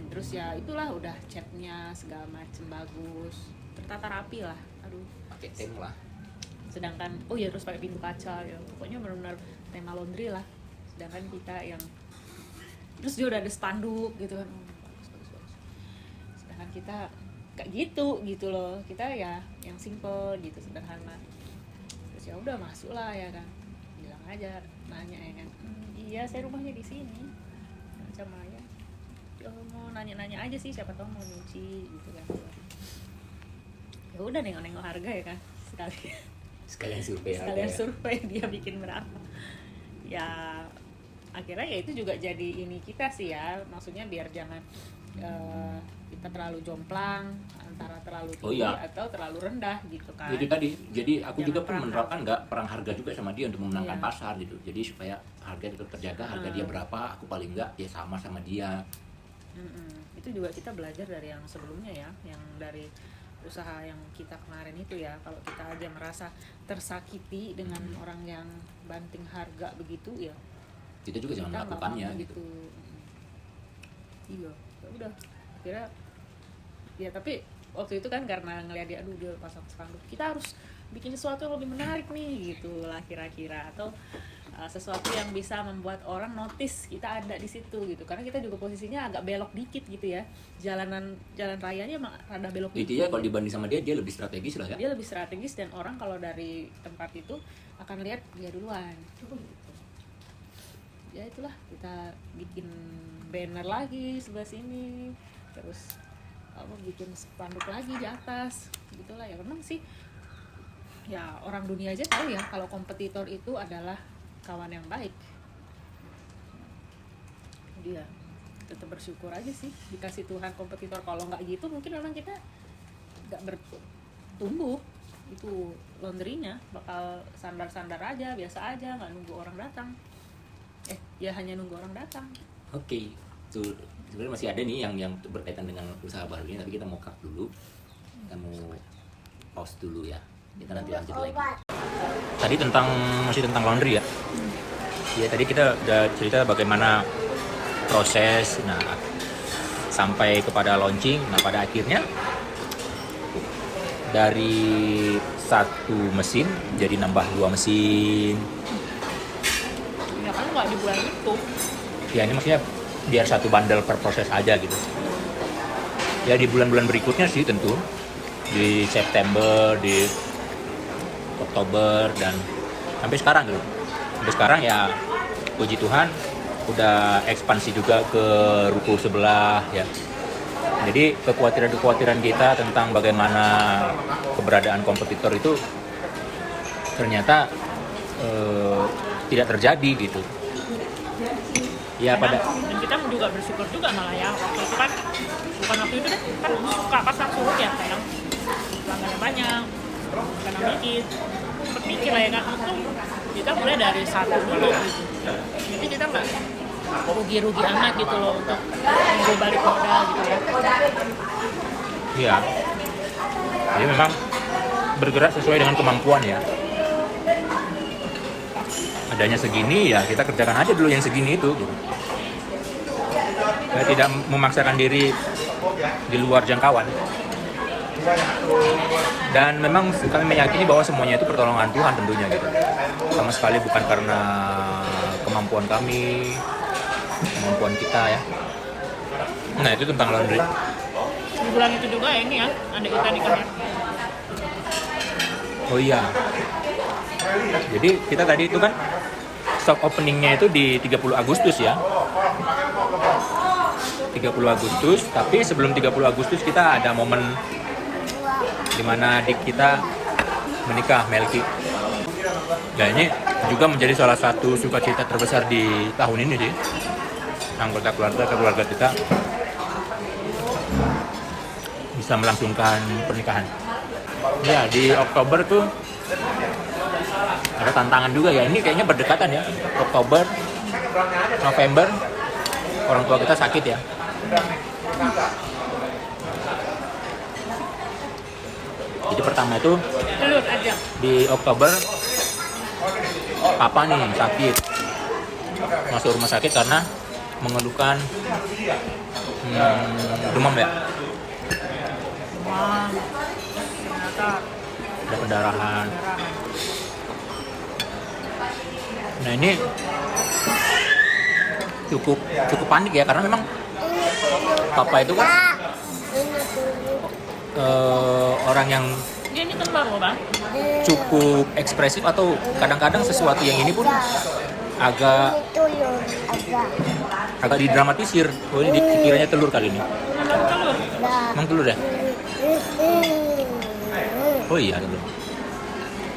Terus ya itulah udah catnya segala macem bagus, tertata rapi lah. Aduh. Pakai tem lah. Sedangkan terus pakai pintu kaca ya. Pokoknya benar-benar tema laundry lah. Sedangkan kita yang terus dia udah ada spanduk gitu kan. Bagus. Sedangkan kita kayak gitu loh. Kita ya yang simple gitu, sederhana. Terus ya udah masuk lah ya kan. Bilang aja, nanya ya kan. Iya, saya rumahnya di sini. Macam ya. Mau nanya-nanya aja sih, siapa tahu mau nyuci gitu kan. Ya udah nengok-nengok harga ya kan. Sekalian survei harga Sekalian ya. survei dia bikin berapa. Ya akhirnya ya itu juga jadi ini kita sih ya. Maksudnya biar jangan kita terlalu jomplang antara terlalu tinggi atau terlalu rendah gitu kan. Jadi aku Jangan juga pun perang menerapkan nggak perang harga juga sama dia untuk memenangkan Iya. pasar gitu. Jadi supaya harga tetap terjaga, harga dia berapa, aku paling nggak ya sama dia. Itu juga kita belajar dari yang sebelumnya ya, yang dari usaha yang kita kemarin itu ya. Kalau kita aja merasa tersakiti dengan orang yang banting harga begitu ya, Kita juga jangan kita nggak melakukannya mau gitu. Iya, ya udah kira ya. Tapi waktu itu kan karena ngeliat dia, aduh dia pasang spanduk, kita harus bikin sesuatu yang lebih menarik nih gitu lah kira-kira, atau sesuatu yang bisa membuat orang notice kita ada di situ gitu, karena kita juga posisinya agak belok dikit gitu ya, jalan rayanya emang rada belok dikit. Intinya kalau dibanding sama dia lebih strategis lah ya. Dia lebih strategis, dan orang kalau dari tempat itu akan lihat dia duluan gitu. Ya itulah, kita bikin banner lagi sebelah sini, terus bikin spanduk lagi di atas gitulah ya. Memang sih ya orang dunia aja tahu ya kalau kompetitor itu adalah kawan yang baik. Dia tetap bersyukur aja sih dikasih Tuhan kompetitor. Kalau nggak gitu mungkin memang kita nggak bertumbuh. Itu laundrynya bakal sandar-sandar aja, biasa aja, nggak nunggu orang datang. Ya hanya nunggu orang datang. Oke, tuh sebenarnya masih ada nih yang berkaitan dengan usaha baru ini, tapi kita mau cut dulu. Kita mau pause dulu ya. Kita nanti lanjut lagi. Tadi masih tentang laundry ya. Ya tadi kita udah cerita bagaimana proses, sampai kepada launching. Nah pada akhirnya dari satu mesin jadi nambah 2 mesin. Ya kan nggak di bulan itu. Ya ini maksudnya biar satu bandel per proses aja gitu. Ya di bulan-bulan berikutnya sih tentu, di September, di Oktober, dan sampai sekarang gitu. Sampai sekarang ya puji Tuhan udah ekspansi juga ke ruko sebelah ya. Jadi kekhawatiran kita tentang bagaimana keberadaan kompetitor itu ternyata tidak terjadi gitu. Ya dan kita juga bersyukur juga malah ya, waktu itu kan kan suka pasang surut ya, kayak pelanggannya banyak, karena dikit, berpikir lah ya kan, untung kita mulai dari 1 dulu gitu. Jadi kita nggak rugi amat gitu loh untuk nunggu balik modal gitu ya. Iya. Jadi memang bergerak sesuai dengan kemampuan ya. Adanya segini ya kita kerjakan aja dulu yang segini itu gitu. Ya, tidak memaksakan diri di luar jangkauan. Dan memang kami meyakini bahwa semuanya itu pertolongan Tuhan tentunya gitu. Sama sekali bukan karena kemampuan kami, kemampuan kita ya. Nah itu tentang laundry. di bulan itu juga ini ya ada kita nikahnya. Oh iya. Jadi kita tadi itu kan soft openingnya itu di 30 Agustus ya. 30 Agustus, tapi sebelum 30 Agustus kita ada momen dimana adik kita menikah, Melki. Dan ini juga menjadi salah satu sukacita terbesar di tahun ini sih. Anggota keluarga kita bisa melangsungkan pernikahan. Ya, di Oktober tuh ada tantangan juga ya. Ini kayaknya berdekatan ya. Oktober, November, orang tua kita sakit ya. Jadi pertama itu Telur aja. di Oktober papa nih sakit, masuk rumah sakit karena mengeluhkan demam ya. Wah, ternyata Ada pendarahan. Nah ini cukup panik ya karena memang papa itu kan orang yang dia ini telur loh bang. cukup ekspresif atau kadang-kadang sesuatu yang ini pun agak didramatisir. Oh ini dikiranya telur kali ini. Telur. Emang telur ya? Oh iya telur.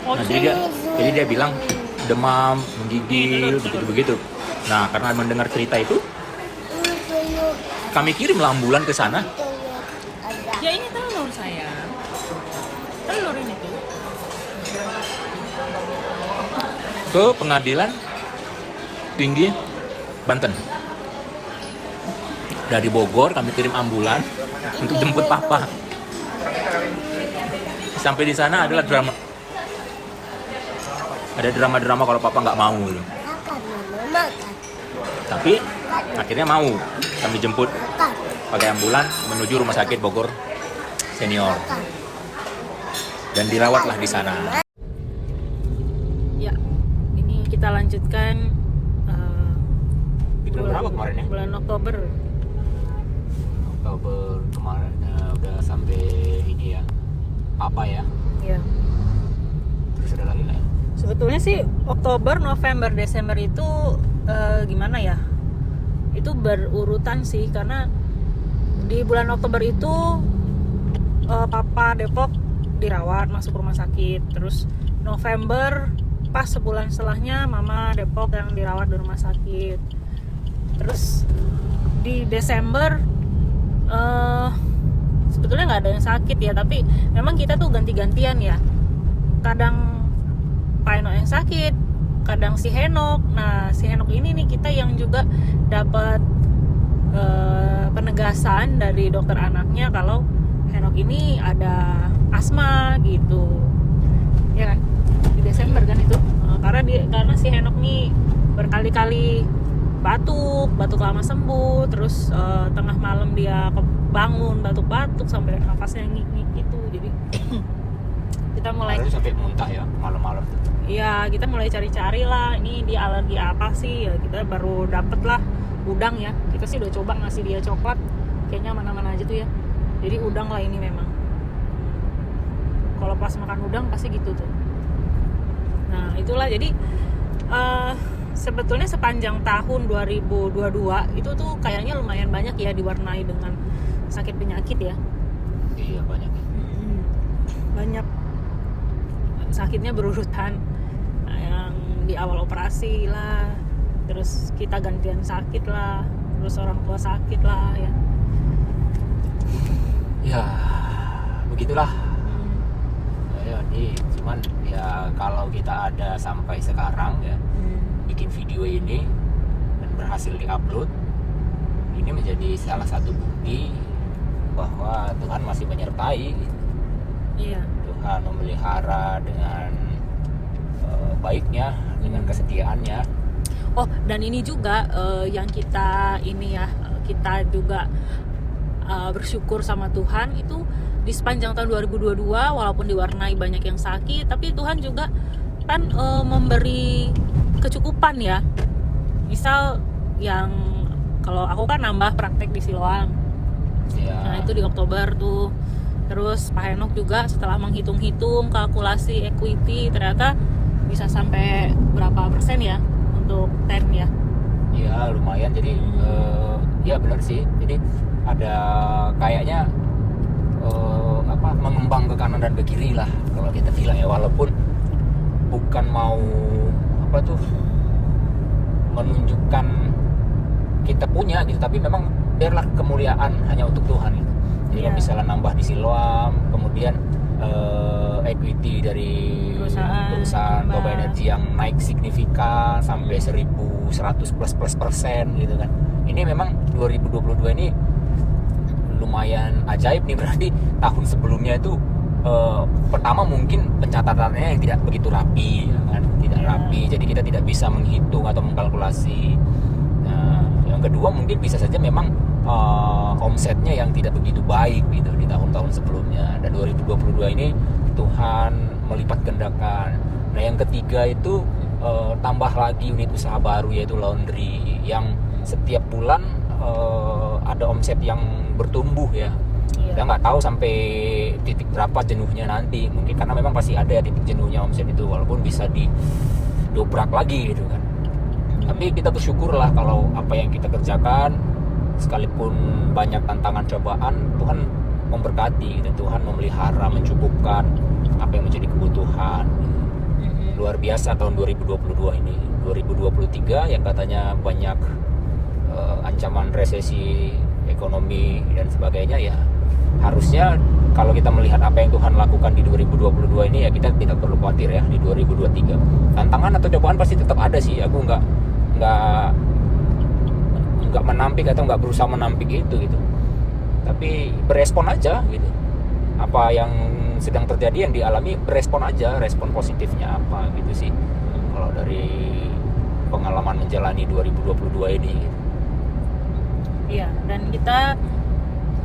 Oh, Nah, jadi dia bilang demam, menggigil, begitu-begitu. Nah, karena mendengar cerita itu, kami kirimlah ambulan ke sana. ya ini telur sayang. Telur ini tuh. Ke pengadilan tinggi Banten. Dari Bogor kami kirim ambulan untuk jemput papa. Sampai di sana adalah drama. Ada drama-drama kalau papa nggak mau gitu. Tapi akhirnya mau kami jemput pakai ambulan menuju rumah sakit Bogor Senior. Dan dirawatlah di sana. Ya, ini kita lanjutkan Di bulan berapa kemarin ya? bulan Oktober. Oktober kemarin udah sampai ini ya. Papa ya. Ya. Terus ada lagi nggak ya? Sebetulnya sih Oktober, November, Desember itu gimana ya? Itu berurutan sih karena di bulan Oktober itu Papa Depok dirawat masuk rumah sakit. Terus November pas sebulan setelahnya Mama Depok yang dirawat di rumah sakit. Terus di Desember sebetulnya nggak ada yang sakit ya, tapi memang kita tuh ganti-gantian ya. Kadang Pak Eno yang sakit, kadang si Henok. Nah, si Henok ini nih kita yang juga dapat penegasan dari dokter anaknya kalau Henok ini ada asma gitu. Ya kan? Di Desember kan itu. Karena si Henok nih berkali-kali batuk lama sembuh, terus tengah malam dia bangun batuk-batuk sampai nafasnya ngik-ngik gitu. Jadi kita mulai sampai muntah ya malam-malam. Iya, kita mulai cari-cari lah, ini dia alergi apa sih? Ya, kita baru dapet lah udang ya. Kita sih udah coba ngasih dia coklat, kayaknya mana-mana aja tuh ya. Jadi udang lah ini memang. Kalau pas makan udang pasti gitu tuh. Nah, itulah jadi sebetulnya sepanjang tahun 2022 itu tuh kayaknya lumayan banyak ya diwarnai dengan sakit penyakit ya. Iya banyak. Banyak sakitnya berurutan. Nah, yang di awal operasi lah, terus kita gantian sakit lah, terus orang tua sakit lah ya. Ya begitulah. Ya ini cuman ya kalau kita ada sampai sekarang ya bikin video ini dan berhasil diupload, ini menjadi salah satu bukti bahwa Tuhan masih menyertai. Iya. Tuhan memelihara dengan baiknya, dengan kesetiaannya. Oh, dan ini juga yang kita ini ya, kita juga bersyukur sama Tuhan itu di sepanjang tahun 2022 walaupun diwarnai banyak yang sakit, tapi Tuhan juga kan memberi kecukupan ya. Misal yang kalau aku kan nambah praktek di Siloam. Ya. Nah itu di Oktober tuh. Terus Pak Henok juga setelah menghitung-hitung kalkulasi equity ternyata bisa sampai berapa persen ya untuk 10 ya. Ya lumayan, jadi ya benar sih. Jadi ada kayaknya mengembang ke kanan dan ke kiri lah kalau kita bilang ya, walaupun bukan mau menunjukkan kita punya gitu, tapi memang biarlah kemuliaan hanya untuk Tuhan gitu. Jadi kalau misalnya nambah di Siloam, kemudian equity dari perusahaan Toba Energy yang naik signifikan sampai 1.100 plus persen gitu kan. Ini memang 2022 ini lumayan ajaib nih, berarti tahun sebelumnya itu pertama mungkin pencatatannya yang tidak begitu rapi ya kan? Tidak rapi, jadi kita tidak bisa menghitung atau mengkalkulasi. Nah, yang kedua mungkin bisa saja memang omsetnya yang tidak begitu baik gitu di tahun-tahun sebelumnya, dan 2022 ini Tuhan melipat gandakan. Nah yang ketiga itu tambah lagi unit usaha baru yaitu laundry yang setiap bulan ada omset yang bertumbuh ya. Kita nggak tahu sampai titik berapa jenuhnya nanti, mungkin karena memang pasti ada ya titik jenuhnya omset itu, walaupun bisa didobrak lagi gitu kan. Tapi kita bersyukurlah kalau apa yang kita kerjakan, sekalipun banyak tantangan cobaan, Tuhan memberkati gitu. Tuhan memelihara, mencukupkan apa yang menjadi kebutuhan. Luar biasa tahun 2022 ini. 2023 yang katanya banyak ancaman resesi ekonomi dan sebagainya, ya harusnya kalau kita melihat apa yang Tuhan lakukan di 2022 ini, ya kita tidak perlu khawatir ya di 2023. Tantangan atau cobaan pasti tetap ada sih. Aku nggak menampik atau nggak berusaha menampik itu gitu. Tapi berespon aja gitu. Apa yang sedang terjadi, yang dialami, berespon aja, respon positifnya apa gitu sih. Kalau dari pengalaman menjalani 2022 ini gitu. Iya, dan kita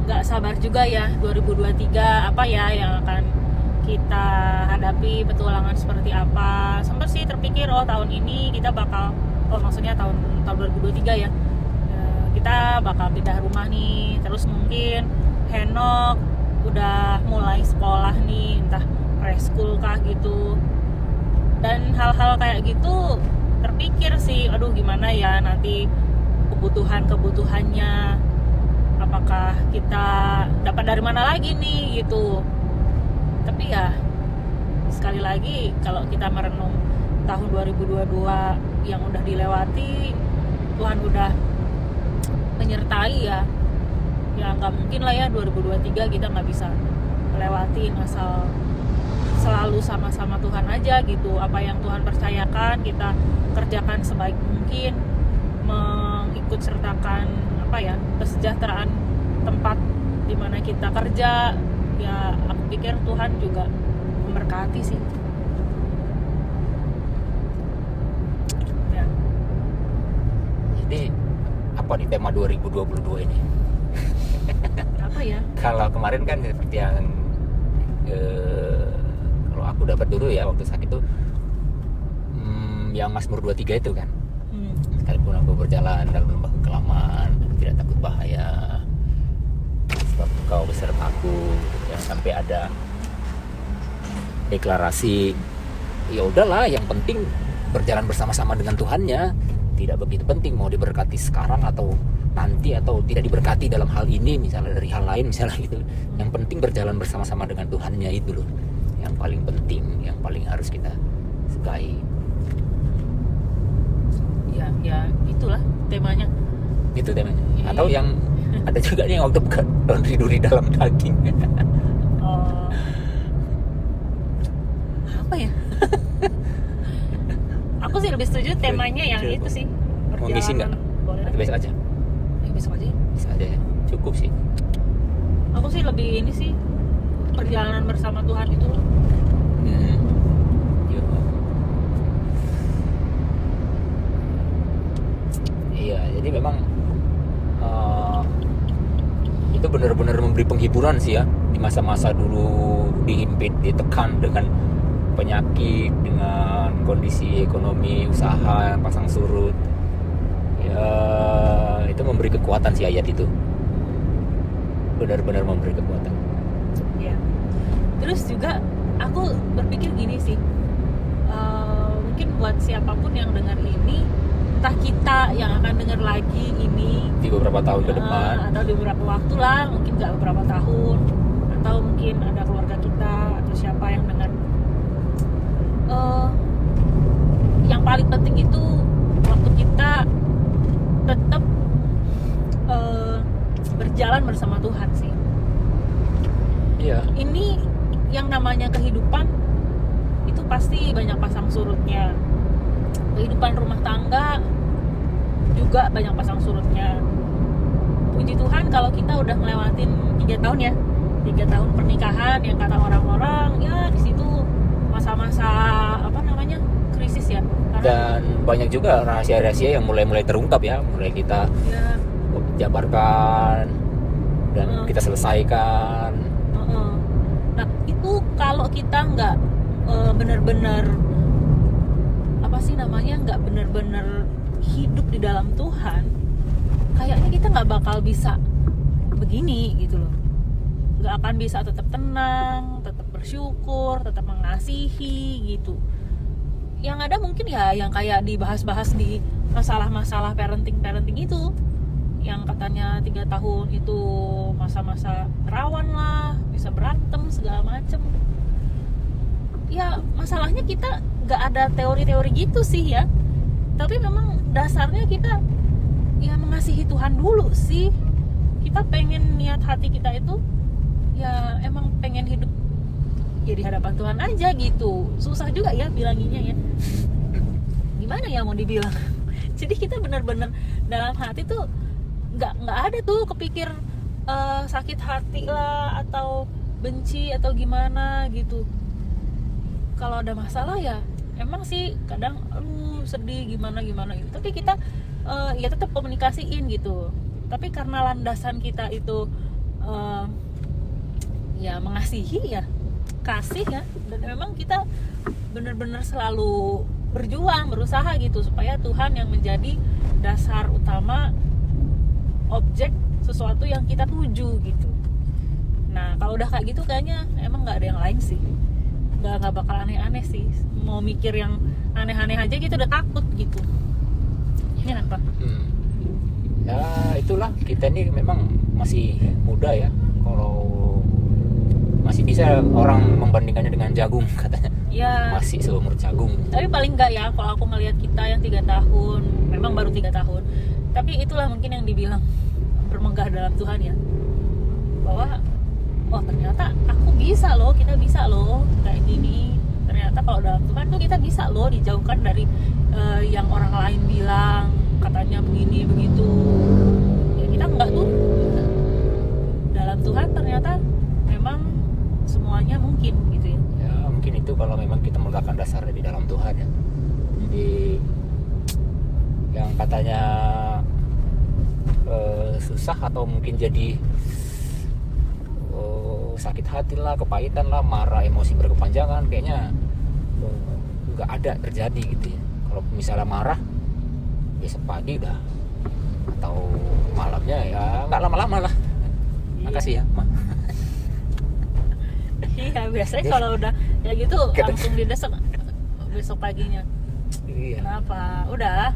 nggak sabar juga ya 2023 apa ya yang akan kita hadapi, petualangan seperti apa. Sempat sih terpikir tahun ini kita bakal maksudnya tahun 2023 ya, kita bakal pindah rumah nih, terus mungkin Henok udah mulai sekolah nih, entah preschool kah gitu. Dan hal-hal kayak gitu terpikir sih, aduh gimana ya nanti kebutuhannya, apakah kita dapat dari mana lagi nih gitu. Tapi ya sekali lagi kalau kita merenung tahun 2022 yang udah dilewati, Tuhan udah menyertai ya nggak mungkin lah ya 2023 kita nggak bisa melewatin, asal selalu sama-sama Tuhan aja gitu. Apa yang Tuhan percayakan kita kerjakan sebaik mungkin, mengikut sertakan kesejahteraan tempat di mana kita kerja. Ya aku pikir Tuhan juga memberkati sih ya. Jadi apa nih tema 2022 ini? Apa ya? Kalau kemarin kan seperti yang kalau aku dapat dulu ya waktu sakit tuh, yang Mazmur 23 itu kan, sekalipun aku berjalan dalam lembah kekelaman, tidak takut bahaya, sebab Engkau besertaku, yang sampai ada deklarasi, ya udahlah, yang penting berjalan bersama-sama dengan Tuhannya. Tidak begitu penting mau diberkati sekarang atau nanti, atau tidak diberkati dalam hal ini misalnya dari hal lain misalnya gitu. Yang penting berjalan bersama-sama dengan Tuhannya, itu loh yang paling penting, yang paling harus kita sukai. Ya itulah temanya. Itu temanya. Atau yang ada juga nih yang waktu bukan laundry duri dalam daging. Apa ya? Aku sih lebih setuju temanya yang cukup. Itu sih. Mau ngisi nggak? Atau besok aja? Besok aja. Bisa aja ya. Cukup sih. Aku sih lebih ini sih, perjalanan bersama Tuhan itu. Iya, jadi memang itu benar-benar memberi penghiburan sih ya di masa-masa dulu dihimpit, ditekan dengan penyakit, dengan kondisi ekonomi usaha yang pasang surut. Ya, itu memberi kekuatan sih ayat itu. benar-benar memberi kekuatan. Ya. Terus juga aku berpikir gini sih, mungkin buat siapapun yang dengar ini, entah kita yang akan dengar lagi ini Di beberapa tahun ke depan, atau di beberapa waktu lah, mungkin nggak beberapa tahun, atau mungkin ada keluarga kita atau siapa yang dengar, yang paling penting itu waktu kita tetap berjalan bersama Tuhan sih. iya, Ini yang namanya kehidupan itu pasti banyak pasang surutnya. Kehidupan rumah tangga juga banyak pasang surutnya. Puji Tuhan kalau kita udah ngelewatin 3 tahun ya, 3 tahun pernikahan yang kata orang-orang ya di situ masa-masa apa namanya krisis ya. dan banyak juga rahasia-rahasia yang mulai terungkap ya, mulai kita ya, jabarkan dan kita selesaikan. Nah itu kalau kita nggak benar-benar apa sih namanya, nggak benar-benar hidup di dalam Tuhan, kayaknya kita nggak bakal bisa begini gitu loh. Nggak akan bisa tetap tenang, tetap bersyukur, tetap mengasihi gitu. Yang ada mungkin ya yang kayak dibahas-bahas di masalah-masalah parenting itu, yang katanya 3 tahun itu masa-masa rawan lah, bisa berantem segala macem. Ya masalahnya kita nggak ada teori-teori gitu sih ya, tapi memang dasarnya kita ya mengasihi Tuhan dulu sih. Kita pengen, niat hati kita itu ya emang pengen hidup ya di hadapan Tuhan aja gitu. Susah juga ya bilanginnya ya, gimana ya mau dibilang. Jadi kita benar-benar dalam hati tuh nggak ada tuh kepikir sakit hati lah atau benci atau gimana gitu. Kalau ada masalah ya emang sih kadang sedih gimana gitu, tapi kita ya tetap komunikasiin gitu. Tapi karena landasan kita itu ya mengasihi ya, kasih ya, dan memang kita benar-benar selalu berjuang, berusaha gitu supaya Tuhan yang menjadi dasar utama objek sesuatu yang kita tuju gitu. Nah kalau udah kayak gitu kayaknya emang nggak ada yang lain sih, nggak bakal aneh-aneh sih. Mau mikir yang aneh-aneh aja gitu udah takut gitu. Ini apa? Ya itulah, kita ini memang masih muda ya. Kalau masih bisa orang membandingkannya dengan jagung katanya. Ya. Masih seumur jagung. Tapi paling enggak ya kalau aku melihat kita yang 3 tahun, memang baru 3 tahun. Tapi itulah mungkin yang dibilang bermegah dalam Tuhan ya. Bahwa oh ternyata aku bisa loh, kita bisa loh kayak gini. Ternyata kalau dalam Tuhan tuh kita bisa loh dijauhkan dari yang orang lain bilang katanya begini begitu. Ya kita enggak tuh. Dalam Tuhan ternyata memang semuanya mungkin gitu ya. Ya mungkin itu kalau memang kita meletakkan dasarnya di dalam Tuhan ya. Jadi yang katanya susah atau mungkin jadi sakit hati lah, kepahitan lah, marah, emosi berkepanjangan, kayaknya nggak ada terjadi gitu ya. Kalau misalnya marah besok pagi udah, atau malamnya ya nggak lama-lama lah. Makasih ya Ma. Iya biasanya kalau udah ya gitu langsung didesak besok paginya. Iya. Kenapa? Udah.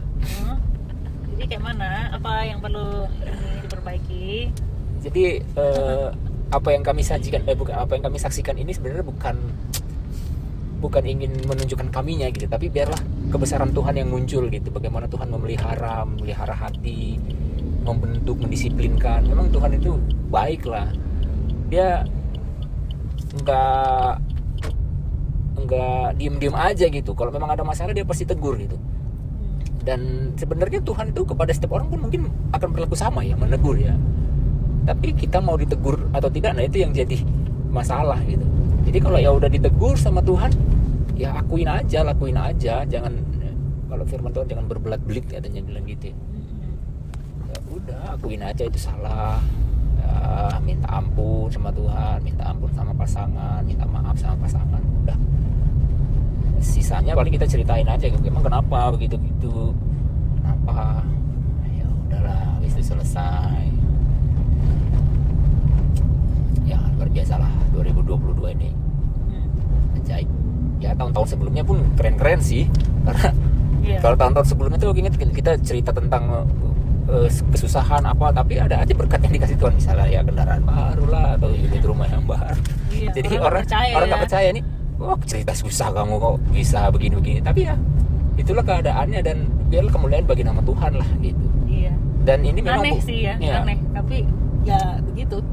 Jadi kayak mana? Apa yang perlu diperbaiki? Jadi apa yang kami sajikan, apa yang kami saksikan ini sebenarnya bukan ingin menunjukkan kaminya gitu, tapi biarlah kebesaran Tuhan yang muncul gitu. Bagaimana Tuhan memelihara hati, membentuk, mendisiplinkan. Memang Tuhan itu baik lah. Dia nggak diem aja gitu. Kalau memang ada masalah dia pasti tegur gitu. Dan sebenarnya Tuhan itu kepada setiap orang pun mungkin akan berlaku sama ya, menegur ya. Tapi kita mau ditegur atau tidak, nah itu yang jadi masalah gitu. Jadi kalau ya udah ditegur sama Tuhan, ya lakuin aja. Jangan, kalau firman Tuhan jangan berbelat-belit katanya bilang gitu. Ya udah, akuin aja itu salah. Ya, minta ampun sama Tuhan, minta ampun sama pasangan, minta maaf sama pasangan. Udah. Sisanya paling kita ceritain aja, emang kenapa begitu, kenapa. Ya udahlah, habis itu selesai. 2022 ini. Ajaib. Ya tahun-tahun sebelumnya pun keren-keren sih, karena kalau tahun-tahun sebelumnya tuh ingat kita cerita tentang kesusahan apa, tapi ada aja berkat yang dikasih Tuhan, misalnya ya kendaraan baru lah atau unit rumah yang baru. Jadi orang nggak percaya nih, cerita susah kamu kok bisa begini-begini, tapi ya itulah keadaannya dan biarlah kemuliaan bagi nama Tuhan lah gitu. Iya. Dan ini memang aneh sih ya, aneh, tapi ya begitu.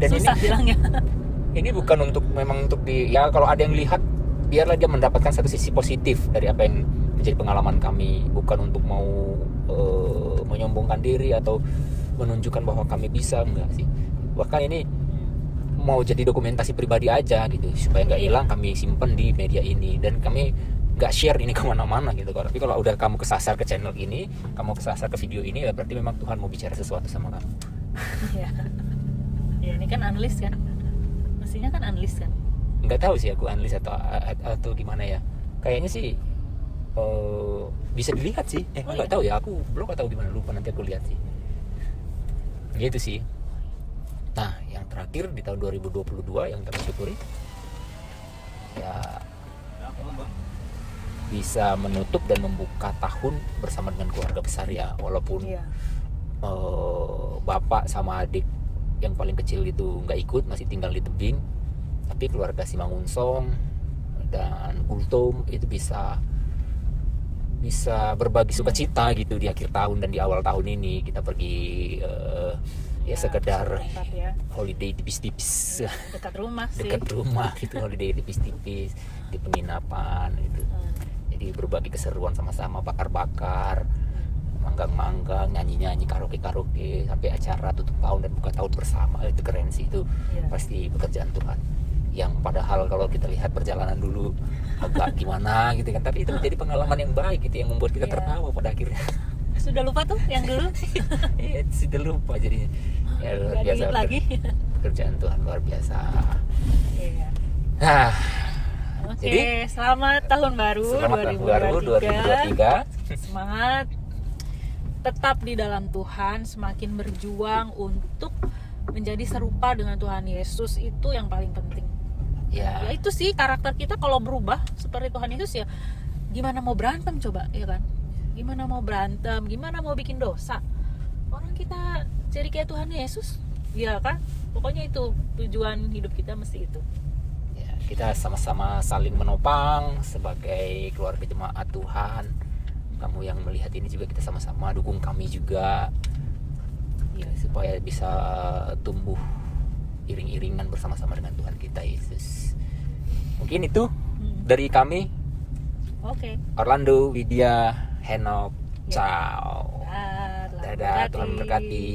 Dan susah bilangnya. Ini bukan memang untuk ya kalau ada yang lihat, biarlah dia mendapatkan satu sisi positif dari apa yang menjadi pengalaman kami, bukan untuk mau menyombongkan diri atau menunjukkan bahwa kami bisa, enggak sih. Bahkan ini mau jadi dokumentasi pribadi aja gitu, supaya nggak hilang, kami simpen di media ini dan kami nggak share ini kemana-mana gitu. Tapi kalau udah kamu kesasar ke channel ini, kamu kesasar ke video ini, ya berarti memang Tuhan mau bicara sesuatu sama kamu. Iya. Ya ini kan analis kan, mestinya kan analis kan. Nggak tahu sih aku analis atau gimana ya. Kayaknya sih bisa dilihat sih. Nggak tahu ya, aku belum tahu gimana, lupa, nanti aku lihat sih. Gitu sih. Nah, yang terakhir di tahun 2022 yang kami syukuri ya bisa menutup dan membuka tahun bersama dengan keluarga besar ya, walaupun bapak sama adik yang paling kecil itu nggak ikut, masih tinggal di tebing, tapi keluarga Simangunsong dan Kultum itu bisa berbagi sukacita gitu di akhir tahun dan di awal tahun ini. Kita pergi sekedar holiday tipis-tipis dekat rumah sih, dekat rumah gitu, holiday tipis-tipis di penginapan gitu. Jadi berbagi keseruan sama-sama, bakar-bakar, manggang-manggang, nyanyi-nyanyi, karaoke sampai acara tutup tahun dan buka tahun bersama. Itu keren sih, itu pasti pekerjaan Tuhan. Yang padahal kalau kita lihat perjalanan dulu agak gimana gitu kan, tapi itu menjadi pengalaman yang baik gitu, yang membuat kita tertawa pada akhirnya. Sudah lupa tuh yang dulu? Iya, sudah lupa jadinya. Ya, luar biasa lagi. Pekerjaan Tuhan luar biasa. Iya. Nah, jadi selamat tahun baru 2023. Semangat, tetap di dalam Tuhan, semakin berjuang untuk menjadi serupa dengan Tuhan Yesus, itu yang paling penting. Ya itu sih karakter kita kalau berubah seperti Tuhan Yesus, ya gimana mau berantem coba, ya kan? Gimana mau berantem, gimana mau bikin dosa? Orang kita jadi kayak Tuhan Yesus, ya kan? Pokoknya itu tujuan hidup kita, mesti itu. Ya, kita sama-sama saling menopang sebagai keluarga jemaat Tuhan. Kamu yang melihat ini juga, kita sama-sama dukung kami juga, ya, supaya bisa tumbuh iring-iringan bersama-sama dengan Tuhan kita Yesus. Mungkin itu dari kami. Oke. Orlando, Widya, Henok, ciao. Dadah, Tuhan berkati.